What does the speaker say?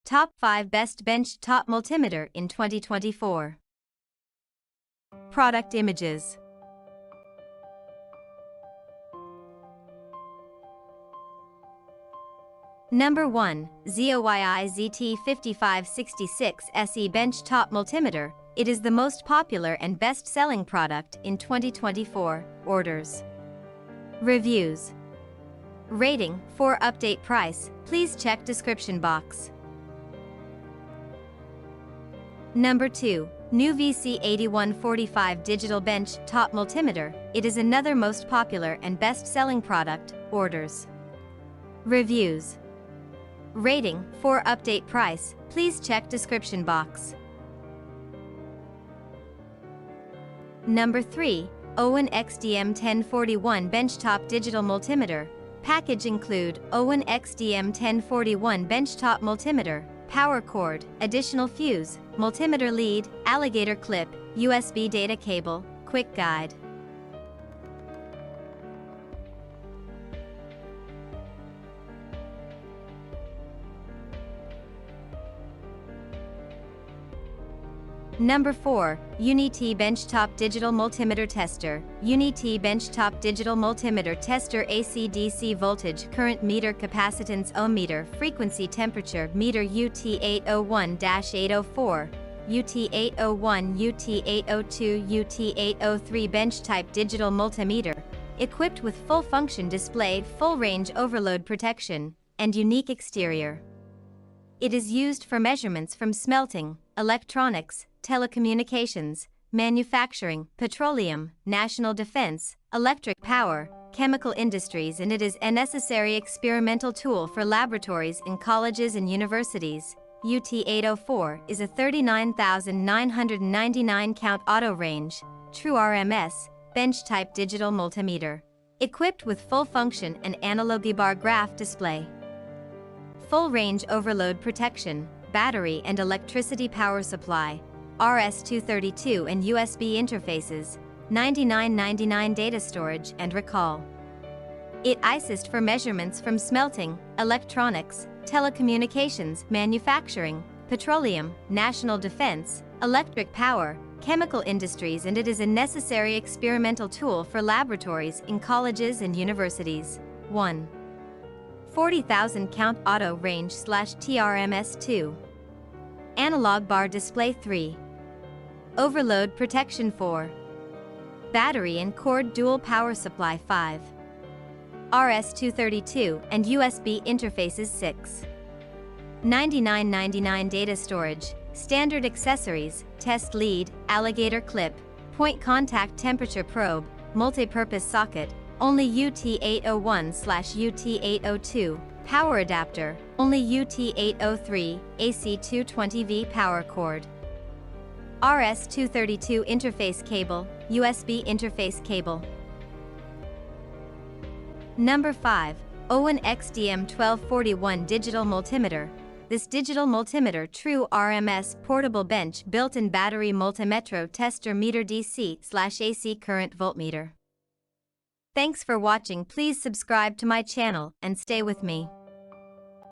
Top 5 Best Benchtop Multimeter in 2024. Product images. Number 1. ZOYI ZT5566 SE Benchtop Multimeter. It is the most popular and best-selling product in 2024. Orders. Reviews. Rating. For update price, please check description box. Number 2. New VC8145 Digital Benchtop Multimeter. It is another most popular and best-selling product. Orders. Reviews. Rating. For update price, please check description box. Number 3. OWON XDM1041 Benchtop Digital Multimeter. Package include OWON XDM1041 Benchtop Multimeter, power cord, additional fuse, multimeter lead, alligator clip, USB data cable, quick guide. Number 4. UNI-T Benchtop Digital Multimeter Tester. UNI-T Benchtop Digital Multimeter Tester AC/DC voltage, current meter, capacitance ohmmeter, frequency, temperature meter. UT801-804, UT801, UT802, UT803 Bench-type digital multimeter, equipped with full function display, full range overload protection, and unique exterior. It is used for measurements from smelting, electronics, telecommunications, manufacturing, petroleum, national defense, electric power, chemical industries, and it is a necessary experimental tool for laboratories in colleges and universities. UT804 is a 39,999 count auto range, true RMS, bench-type digital multimeter, equipped with full function and analog bar graph display. Full range overload protection, battery and electricity power supply, RS-232 and USB interfaces, $99.99 data storage and recall. It assist for measurements from smelting, electronics, telecommunications, manufacturing, petroleum, national defense, electric power, chemical industries, and it is a necessary experimental tool for laboratories in colleges and universities. 1. 40,000 count auto range /TRMS2. Analog bar display 3. Overload protection 4. Battery and cord dual power supply 5. RS-232 and USB interfaces 6. $99.99 data storage, standard accessories, test lead, alligator clip, point contact temperature probe, multi-purpose socket, only UT801/UT802, power adapter, only UT803, AC220V power cord. RS-232 interface cable, USB interface cable. Number 5. OWON XDM1241 Digital Multimeter. This digital multimeter true RMS portable bench built-in battery multimetro tester meter DC/AC current voltmeter. Thanks for watching. Please subscribe to my channel and stay with me.